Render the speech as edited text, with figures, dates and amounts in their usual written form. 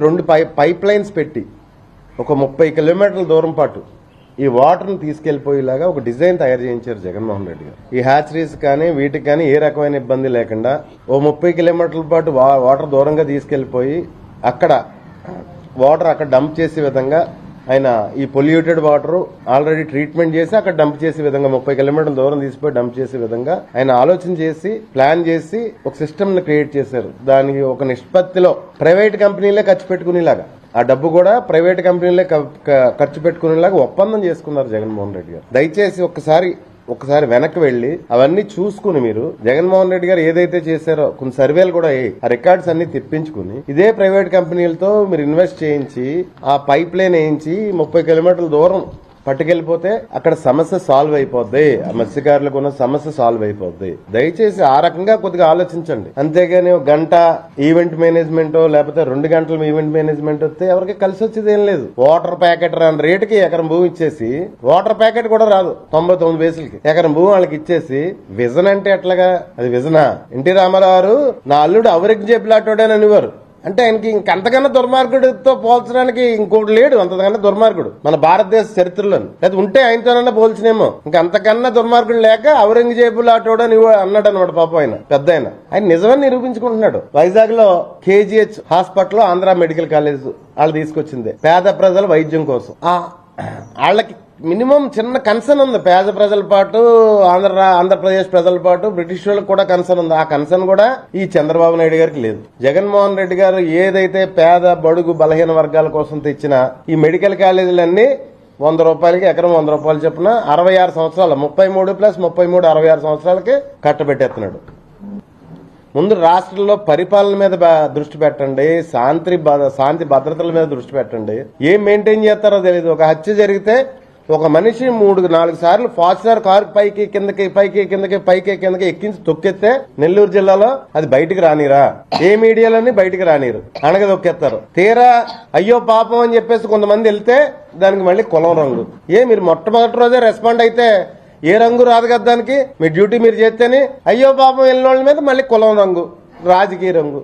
రెండు pipe lines పెట్టి ఒక 30 కిలోమీటర్ల దూరం పాటు ఈ వాటర్ని తీసుకెళ్లిపోయేలాగా ఒక డిజైన్ తయారు చేయించారు జగన్మోహన్ రెడ్డి గారు. ఈ హ్యాచరీస్ కానీ వీటికి కానీ ఏ రకమైన ఇబ్బంది లేకుండా ఓ 30 కిలోమీటర్ల పాటు వాటర్ దూరంగా తీసుకెళ్లిపోయి అక్కడ వాటర్ అక్కడ డంప్ చేసే విధంగా ఆయన ఈ పొల్యూటెడ్ వాటర్ ఆల్రెడీ ట్రీట్మెంట్ చేసి అక్కడ డంప్ చేసే విధంగా 30 కిలోమీటర్ల దూరం తీసిపోయి డంప్ చేసే విధంగా ఆయన ఆలోచన చేసి ప్లాన్ చేసి ఒక సిస్టమ్ ని క్రియేట్ చేశారు. దానికి ఒక నిష్పత్తిలో ప్రైవేట్ కంపెనీలే ఖర్చు పెట్టుకునేలాగా ఆ డబ్బు కూడా ప్రైవేట్ కంపెనీలే ఖర్చు పెట్టుకునేలాగా ఒప్పందం చేసుకున్నారు జగన్మోహన్ రెడ్డి గారు. దయచేసి ఒక్కసారి వెనక్కి వెళ్లి అవన్నీ చూసుకుని మీరు జగన్మోహన్ రెడ్డి గారు ఏదైతే చేశారో కొన్ని సర్వేలు కూడా ఆ రికార్డ్స్ అన్ని తెప్పించుకుని ఇదే ప్రైవేట్ కంపెనీలతో మీరు ఇన్వెస్ట్ చేయించి ఆ పైప్ లైన్ వేయించి 30 కిలోమీటర్ల దూరం పట్టుకెళ్లిపోతే అక్కడ సమస్య సాల్వ్ అయిపోద్ది. ఆ మత్స్యకారులకు ఉన్న సమస్య సాల్వ్ అయిపోద్ది. దయచేసి ఆ రకంగా కొద్దిగా ఆలోచించండి. అంతేగాని ఒక గంట ఈవెంట్ మేనేజ్మెంట్ లేకపోతే 2 గంటల ఈవెంట్ మేనేజ్మెంట్ వస్తే ఎవరికి కలిసి వచ్చేది ఏం లేదు. వాటర్ ప్యాకెట్ రాని రేటుకి ఎకరం భూమి ఇచ్చేసి వాటర్ ప్యాకెట్ కూడా రాదు 99 పైసలకి ఎకరం భూమి వాళ్ళకి ఇచ్చేసి విజన్ అంటే ఎట్లాగా? అది విజనా? ఎన్టీ రామారావు గారు నా అల్లుడు ఔరంగజేబులాటోడని అనేవారు. అంటే ఆయనకి ఇంకంతకన్నా దుర్మార్గుడితో పోల్చడానికి ఇంకోటి లేడు. అంతకన్నా దుర్మార్గుడు మన భారతదేశ చరిత్రలో లేదా ఉంటే ఆయనతోనన్నా పోల్చినేమో. ఇంకంతకన్నా దుర్మార్గుడు లేక ఔరంగజేబులాటోడని అన్నాడు అనమాట. పాపం ఆయన ఆయన నిజమని నిరూపించుకుంటున్నాడు. వైజాగ్ లో KGH hospital Andhra medical college వాళ్ళు తీసుకొచ్చింది పేద ప్రజల వైద్యం కోసం. వాళ్ళకి మినిమం చిన్న కన్సర్న్ ఉంది. పేద ప్రజల పాటు ఆంధ్రప్రదేశ్ ప్రజల పాటు బ్రిటిష్ వాళ్ళకి కూడా కన్సర్న్ ఉంది. ఆ కన్సర్న్ కూడా ఈ చంద్రబాబు నాయుడు గారికి లేదు. జగన్మోహన్ రెడ్డి గారు ఏదైతే పేద బడుగు బలహీన వర్గాల కోసం తెచ్చిన ఈ మెడికల్ కాలేజీలన్నీ 100 రూపాయలకి ఎకరం 100 రూపాయలు చొప్పున 66 సంవత్సరాలు 33 + 33 66 సంవత్సరాలకి కట్టబెట్టేస్తున్నాడు. ముందు రాష్ట్రంలో పరిపాలన మీద దృష్టి పెట్టండి. శాంతి భద్రతల మీద దృష్టి పెట్టండి. ఏం మెయింటైన్ చేస్తారో తెలియదు. ఒక హత్య జరిగితే ఒక మనిషి 3-4 సార్లు ఫార్చునర్ కారు పైకి కిందకి ఎక్కించి తొక్కెత్తే నెల్లూరు జిల్లాలో అది బయటికి రానిరా. ఏ మీడియాలోని బయటికి రానిరు, అనగదొక్కేస్తారు. తీరా అయ్యో పాపం అని చెప్పేసి కొంతమంది వెళ్తే దానికి మళ్ళీ కులం రంగు. మీరు మొట్టమొదటి రోజే రెస్పాండ్ అయితే ఏ రంగు రాదు కదా దానికి. మీ డ్యూటీ మీరు చేస్తేనే అయ్యో పాపం వెళ్ళిన వాళ్ళ మీద మళ్ళీ కులం రంగు, రాజకీయ రంగు.